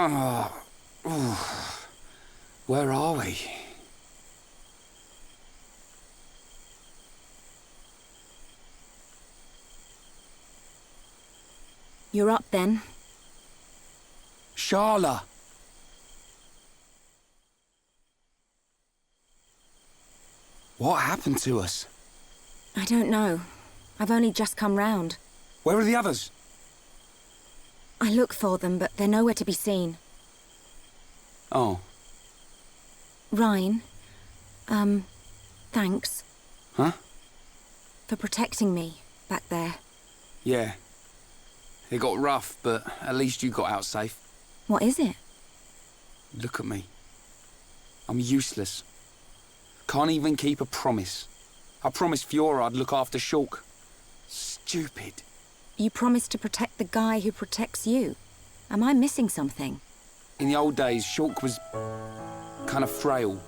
Oh, ooh. Where are we? You're up then. Sharla! What happened to us? I don't know. I've only just come round. Where are the others? I look for them, but they're nowhere to be seen. Oh. Ryan, thanks. Huh? For protecting me back there. Yeah. It got rough, but at least you got out safe. What is it? Look at me. I'm useless. Can't even keep a promise. I promised Fiora I'd look after Shulk. Stupid. You promised to protect the guy who protects you. Am I missing something? In the old days, Shulk was kind of frail.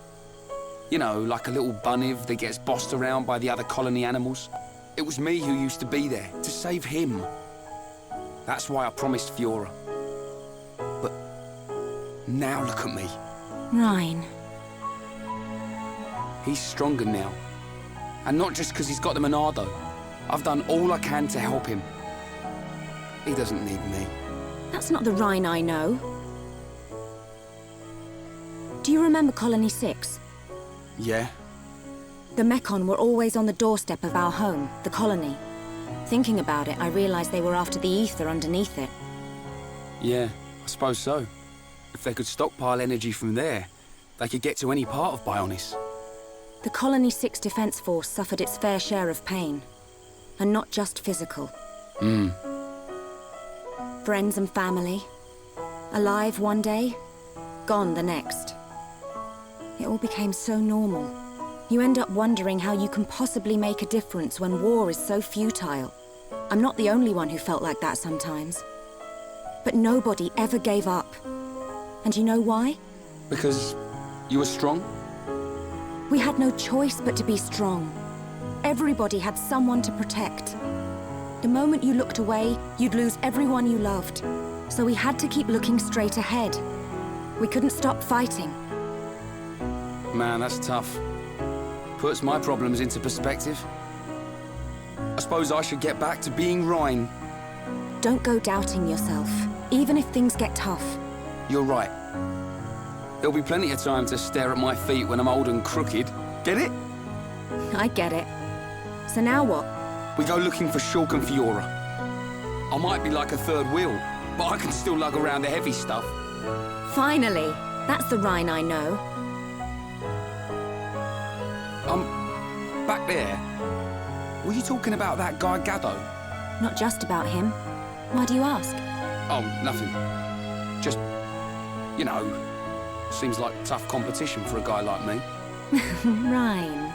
You know, like a little bunniv that gets bossed around by the other colony animals. It was me who used to be there, to save him. That's why I promised Fiora. But now look at me. Ryan. He's stronger now. And not just because he's got the Monado. I've done all I can to help him. He doesn't need me. That's not the Ryan I know. Do you remember Colony 6? Yeah? The Mechon were always on the doorstep of our home, the colony. Thinking about it, I realized they were after the ether underneath it. Yeah, I suppose so. If they could stockpile energy from there, they could get to any part of Bionis. The Colony 6 Defense Force suffered its fair share of pain. And not just physical. Friends and family. Alive one day, gone the next. It all became so normal. You end up wondering how you can possibly make a difference when war is so futile. I'm not the only one who felt like that sometimes. But nobody ever gave up. And you know why? Because you were strong? We had no choice but to be strong. Everybody had someone to protect. The moment you looked away, you'd lose everyone you loved. So we had to keep looking straight ahead. We couldn't stop fighting. Man, that's tough. Puts my problems into perspective. I suppose I should get back to being Ryan. Don't go doubting yourself, even if things get tough. You're right. There'll be plenty of time to stare at my feet when I'm old and crooked. Get it? I get it. So now what? We go looking for Shulk and Fiora. I might be like a third wheel, but I can still lug around the heavy stuff. Finally! That's the Ryan I know. Back there. Were you talking about that guy Gaddo? Not just about him. Why do you ask? Oh, nothing. Just, you know, seems like tough competition for a guy like me. Ryan.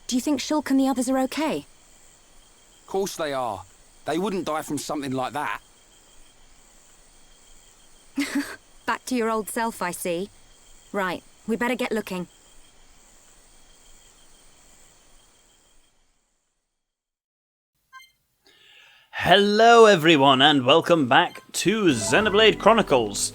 Do you think Shulk and the others are okay? Of course they are. They wouldn't die from something like that. Back to your old self, I see. Right, we better get looking. Hello everyone and welcome back to Xenoblade Chronicles.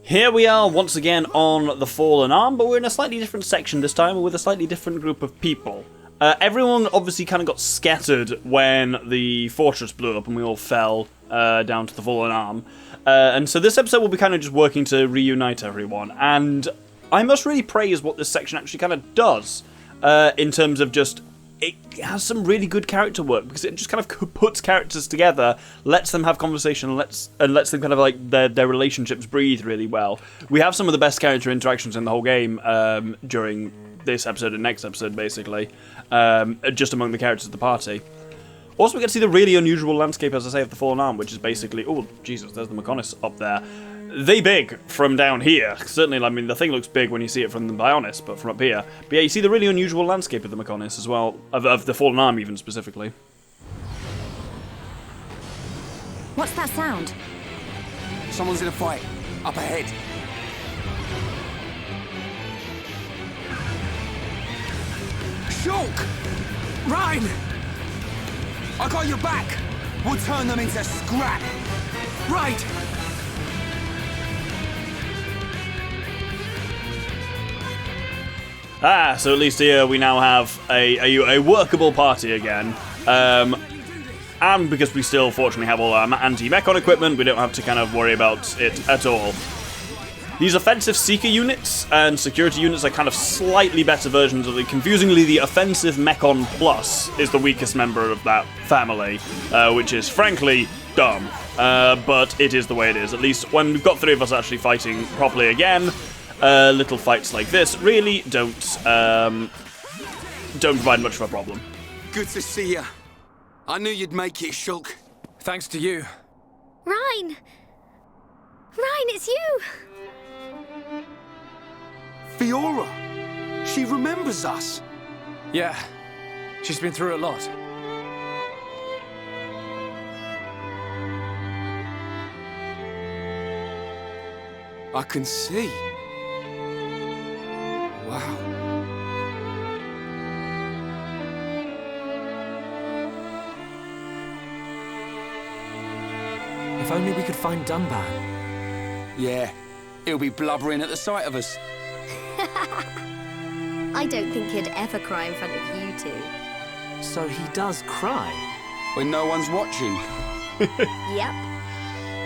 Here we are once again on the Fallen Arm, but we're in a slightly different section this time with a slightly different group of people. Everyone obviously kind of got scattered when the fortress blew up and we all fell down to the Fallen Arm. And so this episode will be kind of just working to reunite everyone. And I must really praise what this section actually kind of does in terms of just... It has some really good character work because it just kind of puts characters together, lets them have conversation, and lets them kind of like their relationships breathe really well. We have some of the best character interactions in the whole game during this episode and next episode, basically, just among the characters of the party. Also, we get to see the really unusual landscape, as I say, of the Fallen Arm, which is basically... Oh, Jesus, there's the Mechonis up there. They big from down here. Certainly, I mean, the thing looks big when you see it from the Bionis, but from up here. But yeah, you see the really unusual landscape of the Mechonis as well, of the Fallen Arm even, specifically. What's that sound? Someone's in a fight. Up ahead. Shulk! Ryan! I got your back! We'll turn them into scrap! Right! So at least here we now have a workable party again. And because we still fortunately have all our anti-mechon equipment, we don't have to kind of worry about it at all. These offensive seeker units and security units are kind of slightly better versions of confusingly, the offensive mechon plus is the weakest member of that family, which is frankly dumb. But it is the way it is. At least when we've got three of us actually fighting properly again, little fights like this really don't provide much of a problem. Good to see you. I knew you'd make it, Shulk. Thanks to you. Ryan! Ryan, it's you! Fiora! She remembers us! Yeah, she's been through a lot. I can see. Wow. If only we could find Dunbar. Yeah, he'll be blubbering at the sight of us. I don't think he'd ever cry in front of you two. So he does cry? When no one's watching. Yep.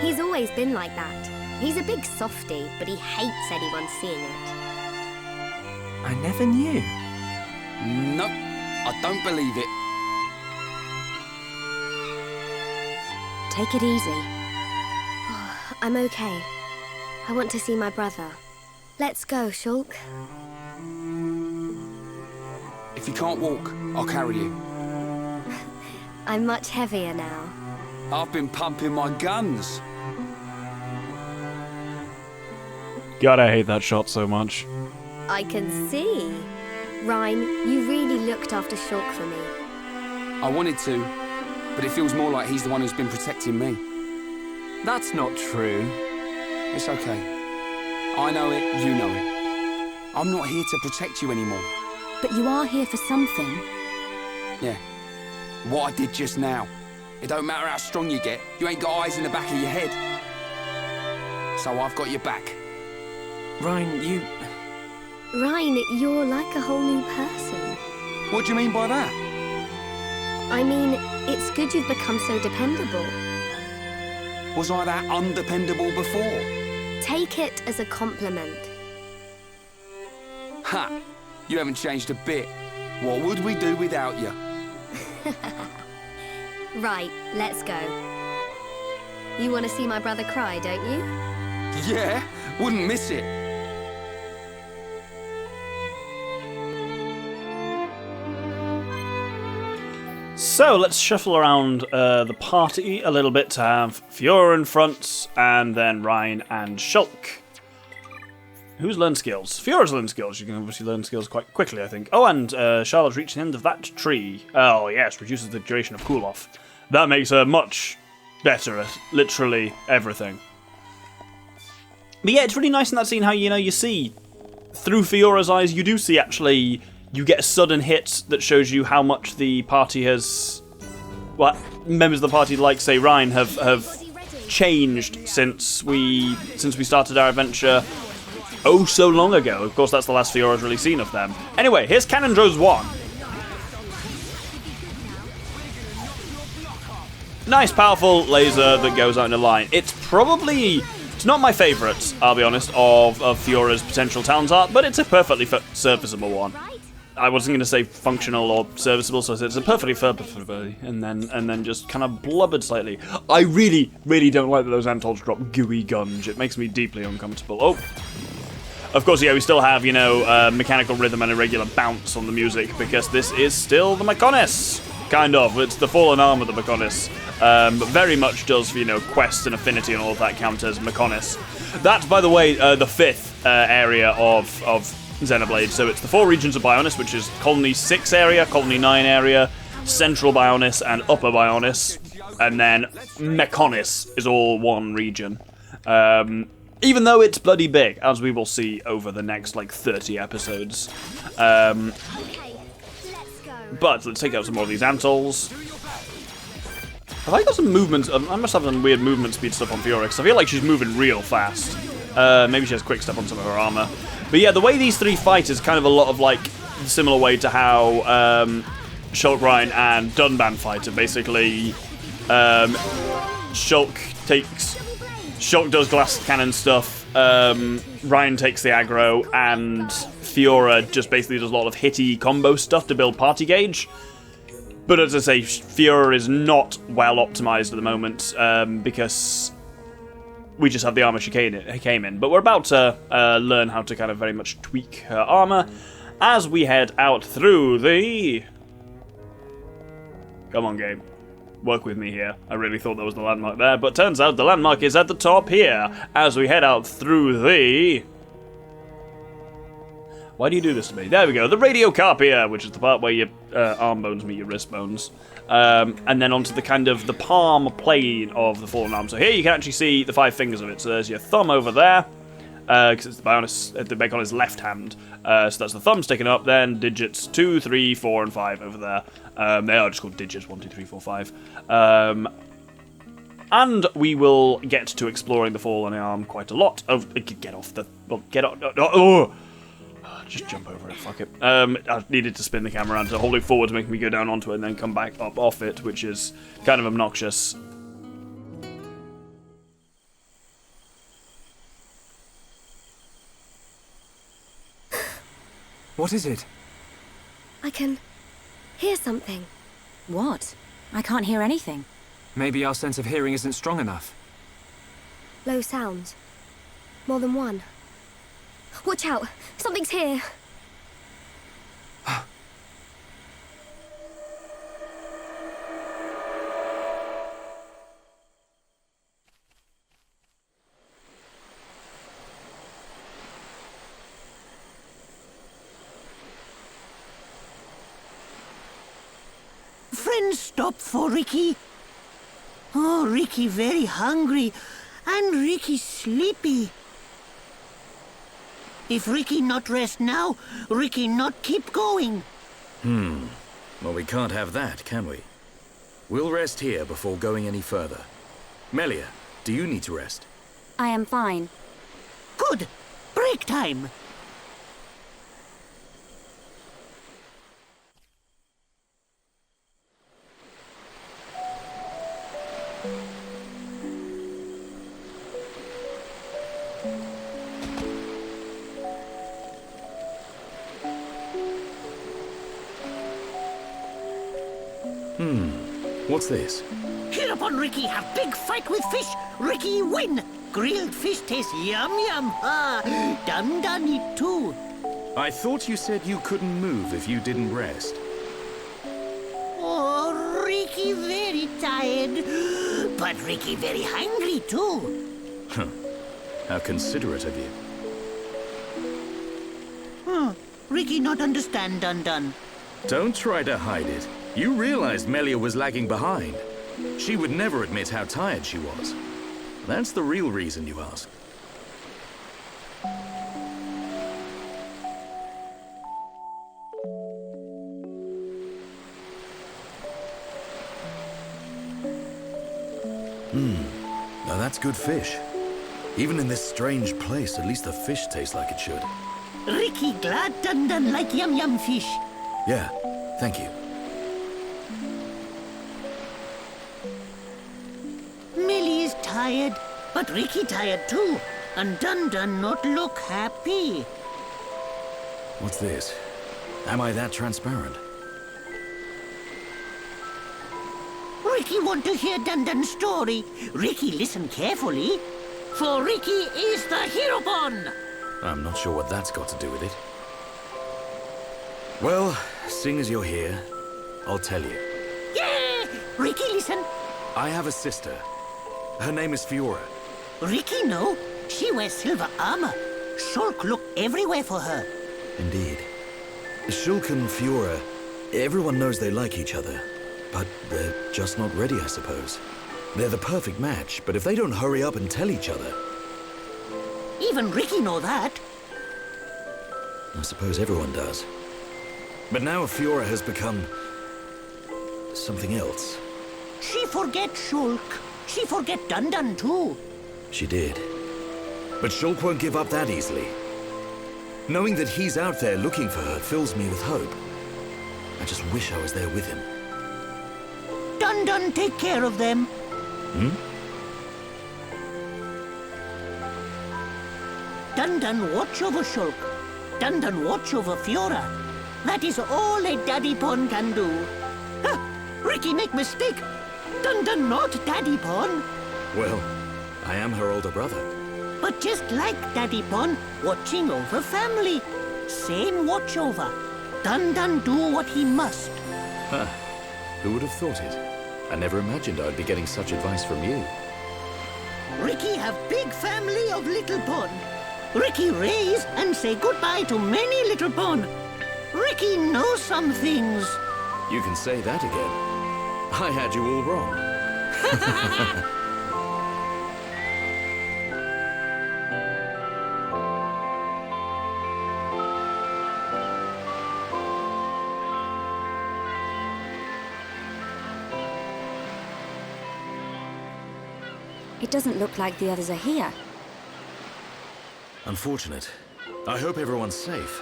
He's always been like that. He's a big softie, but he hates anyone seeing it. I never knew. Nope, I don't believe it. Take it easy. I'm okay. I want to see my brother. Let's go, Shulk. If you can't walk, I'll carry you. I'm much heavier now. I've been pumping my guns. God, I hate that shot so much. I can see. Ryan, you really looked after Shulk for me. I wanted to, but it feels more like he's the one who's been protecting me. That's not true. It's okay. I know it, you know it. I'm not here to protect you anymore. But you are here for something. Yeah. What I did just now. It don't matter how strong you get, you ain't got eyes in the back of your head. So I've got your back. Ryan, Ryan, you're like a whole new person. What do you mean by that? I mean, it's good you've become so dependable. Was I that undependable before? Take it as a compliment. Ha! You haven't changed a bit. What would we do without you? Right, let's go. You want to see my brother cry, don't you? Yeah, wouldn't miss it. So let's shuffle around the party a little bit to have Fiora in front, and then Ryan and Shulk. Who's learned skills? Fiora's learned skills. You can obviously learn skills quite quickly, I think. Oh, and Charlotte's reached the end of that tree. Oh, yes, reduces the duration of cool-off. That makes her much better at literally everything. But yeah, it's really nice in that scene how, you see, through Fiora's eyes, you do see actually, you get a sudden hit that shows you how much the party has, well, members of the party like, say, Ryan, have changed since we started our adventure oh so long ago. Of course, that's the last Fiora's really seen of them. Anyway, here's Canondro's 1. Nice, powerful laser that goes out in a line. It's not my favourite, I'll be honest, of Fiora's potential talent art, but it's a perfectly serviceable one. I wasn't going to say functional or serviceable, so I said it's a perfectly serviceable, and then just kind of blubbered slightly. I really, really don't like that those Antols drop gooey gunge. It makes me deeply uncomfortable. Oh. Of course, yeah, we still have, mechanical rhythm and irregular bounce on the music, because this is still the Mechonis. Kind of. It's the fallen arm of the Mechonis. But very much does, quest and affinity and all of that count as Mechonis. That's, by the way, the 5th area of Xenoblade. So it's the 4 regions of Bionis, which is Colony 6 area, Colony 9 area, Central Bionis, and Upper Bionis. And then Mechonis is all one region. Even though it's bloody big, as we will see over the next, 30 episodes. Okay, let's go. But let's take out some more of these Antols. Have I got some movement? I must have some weird movement speed stuff on Fiora, because I feel like she's moving real fast. Maybe she has quick step on some of her armor. But yeah, the way these three fight is kind of a lot of like similar way to how Shulk, Ryan, and Dunban fight. Basically, Shulk does glass cannon stuff. Ryan takes the aggro, and Fiora just basically does a lot of hitty combo stuff to build party gauge. But as I say, Fiora is not well optimized at the moment because we just have the armor she came in. But we're about to learn how to kind of very much tweak her armor as we head out through the... Come on, game. Work with me here. I really thought there was the landmark there, but turns out the landmark is at the top here as we head out through the... Why do you do this to me? There we go. The radiocarpia, which is the part where your arm bones meet your wrist bones. And then onto the kind of the palm plane of the fallen arm. So here you can actually see the 5 fingers of it. So there's your thumb over there, because it's the Bacon's left hand. So that's the thumb sticking up. Then digits 2, 3, 4, and 5 over there. They are just called digits 1, 2, 3, 4, 5. And we will get to exploring the fallen arm quite a lot. Oh, get off the... Well, get off... Oh! Just jump over it, fuck it. I needed to spin the camera around to hold it forward to make me go down onto it and then come back up off it, which is kind of obnoxious. What is it? I can hear something. What? I can't hear anything. Maybe our sense of hearing isn't strong enough. Low sounds. More than one. Watch out! Something's here! Friends stop for Ricky. Oh, Ricky very hungry, and Ricky sleepy. If Ricky not rest now, Ricky not keep going. Well, we can't have that, can we? We'll rest here before going any further. Melia, do you need to rest? I am fine. Good. Break time. What's this? Heropon Ricky have big fight with fish. Ricky win. Grilled fish taste yum yum. Dun eat too. I thought you said you couldn't move if you didn't rest. Oh, Ricky very tired. But Ricky very hungry too. How considerate of you. Ricky not understand Dun. Don't try to hide it. You realized Melia was lagging behind. She would never admit how tired she was. That's the real reason you ask. Now that's good fish. Even in this strange place, at least the fish tastes like it should. Ricky glad Dun like yum yum fish. Yeah, thank you. Millie is tired, but Ricky tired too. And Dun not look happy. What's this? Am I that transparent? Ricky want to hear Dun story. Ricky listen carefully. For Ricky is the Heropon. I'm not sure what that's got to do with it. Well, seeing as you're here, I'll tell you. Yeah! Ricky listen. I have a sister. Her name is Fiora. Ricky know. She wears silver armor. Shulk look everywhere for her. Indeed. Shulk and Fiora, everyone knows they like each other. But they're just not ready, I suppose. They're the perfect match, but if they don't hurry up and tell each other... Even Ricky know that. I suppose everyone does. But now Fiora has become... something else. She forget Shulk. She forget Dun too. She did. But Shulk won't give up that easily. Knowing that he's out there looking for her fills me with hope. I just wish I was there with him. Dun take care of them. Dun watch over Shulk. Dun watch over Fiora. That is all a Daddy Pon can do. Huh, Ricky make mistake. Dun not Daddy Pon. Well, I am her older brother. But just like Daddy Pon, watching over family. Same watch over. Dun do what he must. Huh. Who would have thought it? I never imagined I'd be getting such advice from you. Ricky have big family of little Pon. Ricky raise and say goodbye to many little Pon. Ricky knows some things. You can say that again. I had you all wrong. It doesn't look like the others are here. Unfortunate. I hope everyone's safe.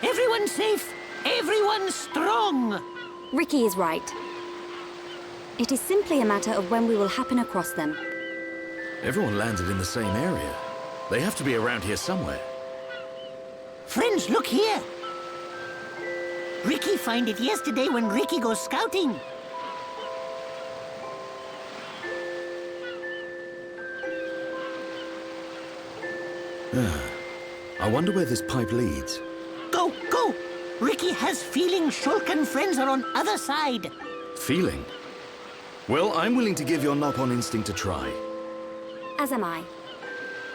Everyone's safe. Everyone's strong. Ricky is right. It is simply a matter of when we will happen across them. Everyone landed in the same area. They have to be around here somewhere. Friends, look here. Ricky find it yesterday when Ricky goes scouting. I wonder where this pipe leads. Go! Ricky has feeling Shulk and friends are on other side. Feeling? Well, I'm willing to give your knock-on instinct a try. As am I.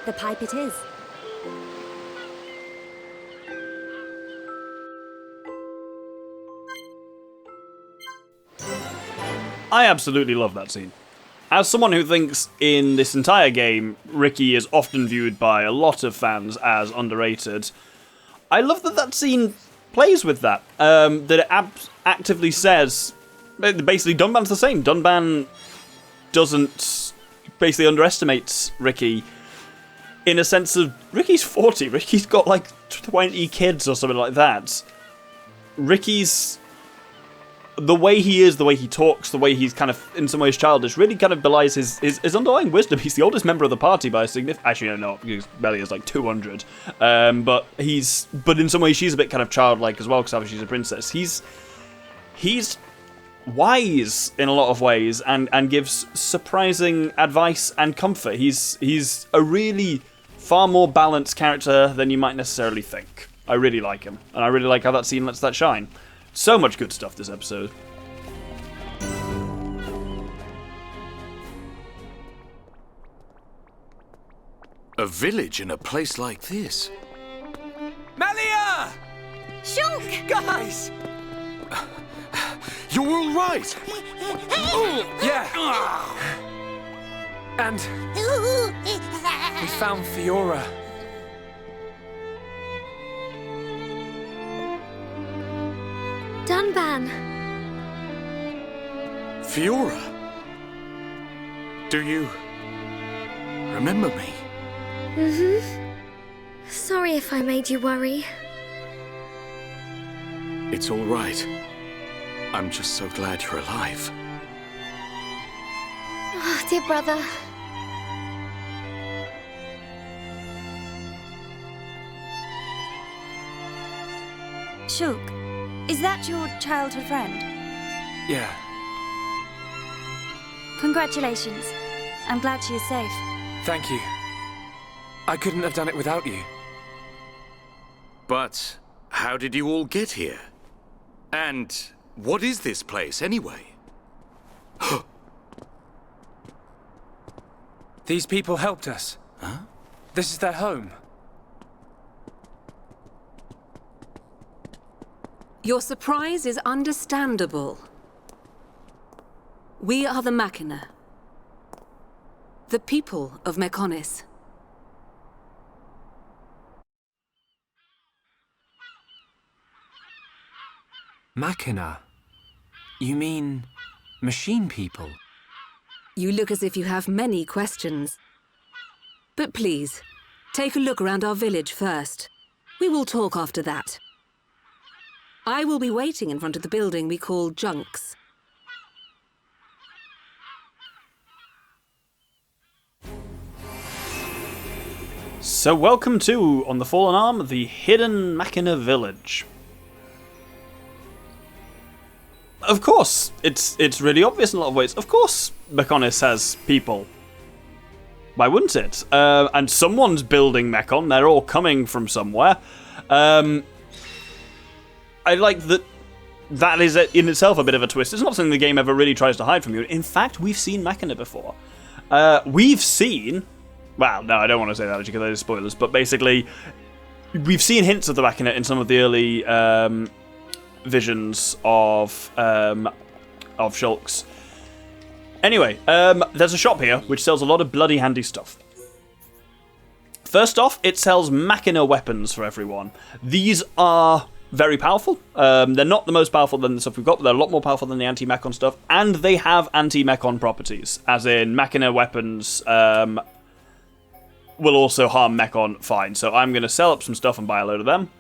The pipe it is. I absolutely love that scene. As someone who thinks in this entire game, Ricky is often viewed by a lot of fans as underrated, I love that that scene plays with that. That it actively says, basically Dunban's the same. Dunban doesn't, basically underestimates Ricky in a sense of, Ricky's 40, Ricky's got like 20 kids or something like that. Ricky's, the way he is, the way he talks, the way he's kind of, in some ways, childish, really kind of belies his underlying wisdom. He's the oldest member of the party by a significant... Actually, no, because Melia is like 200. But in some ways, she's a bit kind of childlike as well, because obviously she's a princess. He's wise in a lot of ways, and gives surprising advice and comfort. He's a really far more balanced character than you might necessarily think. I really like him, and I really like how that scene lets that shine. So much good stuff this episode. A village in a place like this? Melia! Shulk! Guys! You're all right! Yeah! And we found Fiora. Dunban. Fiora? Do you remember me? Sorry if I made you worry. It's all right. I'm just so glad you're alive. Oh, dear brother. Shulk, is that your childhood friend? Yeah. Congratulations. I'm glad she is safe. Thank you. I couldn't have done it without you. But how did you all get here? And what is this place, anyway? These people helped us. Huh? This is their home. Your surprise is understandable. We are the Machina. The people of Mekonis. Machina? You mean machine people? You look as if you have many questions. But please, take a look around our village first. We will talk after that. I will be waiting in front of the building we call Junks. So welcome to, on the Fallen Arm, the hidden Machina village. Of course, it's really obvious in a lot of ways. Of course, Mechonis has people. Why wouldn't it? And someone's building Mechon. They're all coming from somewhere. I like that is in itself a bit of a twist. It's not something the game ever really tries to hide from you. In fact, we've seen Machina before. We've seen... Well, no, I don't want to say that because those are spoilers. But basically, we've seen hints of the Machina in some of the early visions of Shulk's. Anyway, there's a shop here which sells a lot of bloody handy stuff. First off, it sells Machina weapons for everyone. These are very powerful. They're not the most powerful than the stuff we've got, but they're a lot more powerful than the anti-Mechon stuff. And they have anti-Mechon properties, as in Machina weapons will also harm Mechon fine. So I'm going to sell up some stuff and buy a load of them.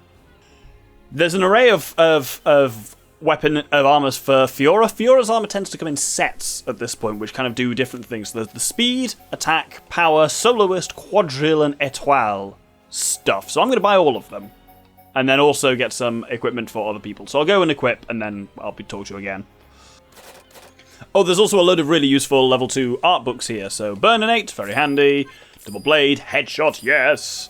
There's an array of armors for Fiora. Fiora's armor tends to come in sets at this point, which kind of do different things. There's the speed, attack, power, soloist, quadrille, and étoile stuff. So I'm going to buy all of them. And then also get some equipment for other people. So I'll go and equip, and then I'll be talking to you again. Oh, there's also a load of really useful level 2 art books here. So Burninate, very handy. Double Blade, Headshot, yes.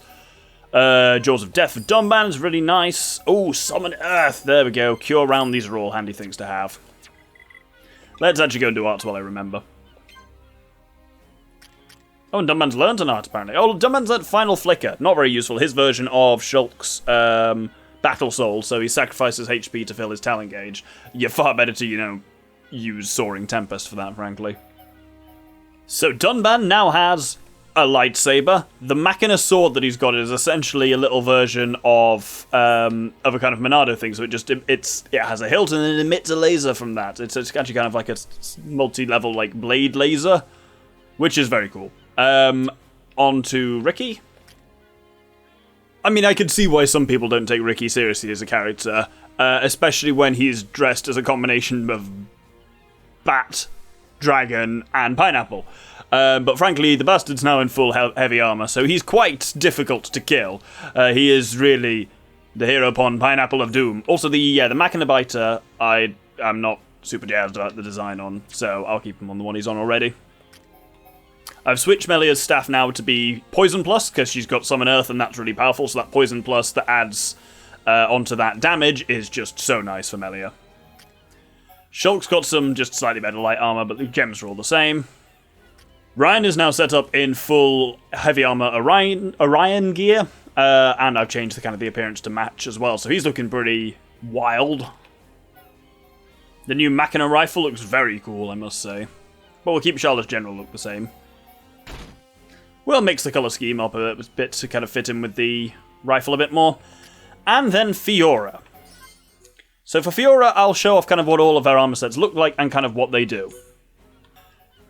Jaws of Death for Dunban is really nice. Oh, Summon Earth, there we go. Cure Round, these are all handy things to have. Let's actually go and do arts while I remember. Oh, and Dunban's learned an art, apparently. Oh, Dunban's learned Final Flicker. Not very useful. His version of Shulk's Battle Soul, so he sacrifices HP to fill his talent gauge. You're far better to, use Soaring Tempest for that, frankly. So Dunban now has a lightsaber. The Machina sword that he's got is essentially a little version of a kind of Monado thing. So it has a hilt and it emits a laser from that. It's actually kind of like a multi-level blade laser, which is very cool. On to Ricky. I mean, I can see why some people don't take Ricky seriously as a character, especially when he's dressed as a combination of bat, dragon, and pineapple. But frankly, the bastard's now in full heavy armor, so he's quite difficult to kill. He is really the Heropon Pineapple of Doom. Also, the Machina Biter, I'm not super jazzed about the design on, so I'll keep him on the one he's on already. I've switched Melia's staff now to be Poison Plus, because she's got Summon Earth, and that's really powerful, so that Poison Plus that adds onto that damage is just so nice for Melia. Shulk's got some just slightly better light armor, but the gems are all the same. Ryan is now set up in full heavy armor Orion gear, and I've changed the appearance to match as well, so he's looking pretty wild. The new Machina rifle looks very cool, I must say. But we'll keep Charlotte's general look the same. We'll mix the colour scheme up a bit to kind of fit in with the rifle a bit more. And then Fiora. So for Fiora, I'll show off kind of what all of our armor sets look like and kind of what they do.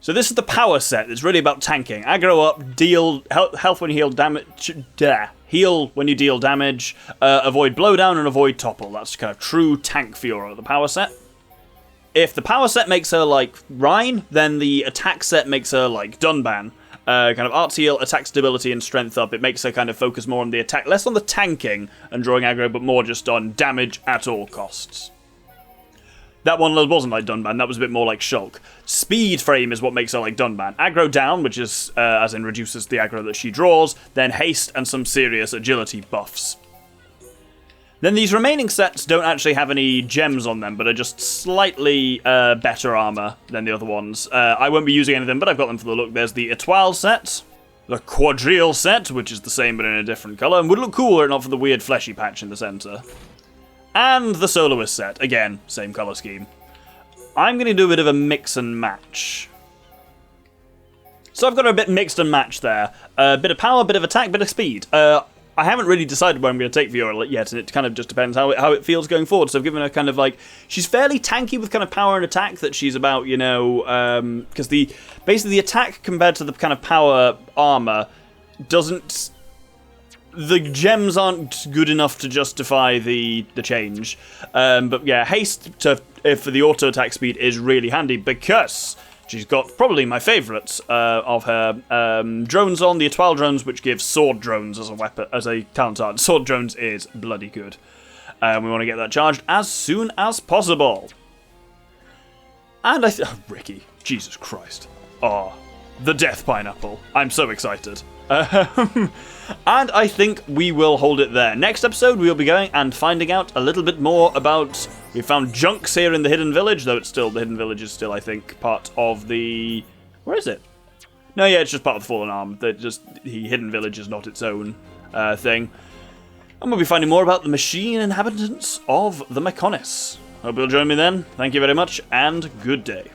So this is the power set. It's really about tanking. Aggro up, deal health when you heal damage. Heal when you deal damage. Avoid blowdown and avoid topple. That's kind of true tank Fiora, the power set. If the power set makes her like Rhine, then the attack set makes her like Dunban. Kind of arts heal, attack stability, and strength up. It makes her kind of focus more on the attack, less on the tanking and drawing aggro, but more just on damage at all costs. That one wasn't like Dunban, that was a bit more like Shulk. Speed frame is what makes her like Dunban. Aggro down, which is, as in reduces the aggro that she draws, then haste and some serious agility buffs. Then these remaining sets don't actually have any gems on them, but are just slightly better armor than the other ones. I won't be using any of them, but I've got them for the look. There's the étoile set, the quadrille set, which is the same but in a different colour, and would look cooler not for the weird fleshy patch in the centre. And the soloist set, again, same colour scheme. I'm going to do a bit of a mix and match. So I've got a bit mixed and matched there. A bit of power, bit of attack, bit of speed. I haven't really decided where I'm going to take Fiora yet, and it kind of just depends how it feels going forward. So I've given her kind of like, she's fairly tanky with kind of power and attack, that she's about, you know, because basically the attack compared to the kind of power armor doesn't, the gems aren't good enough to justify the change. But yeah, haste for the auto attack speed is really handy, because she's got probably my favourite of her drones on, the Étoile drones, which give sword drones as a weapon, as a talent art. Sword drones is bloody good. We want to get that charged as soon as possible. And Ricky, Jesus Christ. Oh, the death pineapple. I'm so excited. And I think we will hold it there. Next episode, we will be going and finding out a little bit more about... We found junks here in the Hidden Village, though it's still... The Hidden Village is still, I think, part of the... Where is it? No, yeah, it's just part of the Fallen Arm. The Hidden Village is not its own thing. And we'll be finding more about the machine inhabitants of the Mechonis. Hope you'll join me then. Thank you very much, and good day.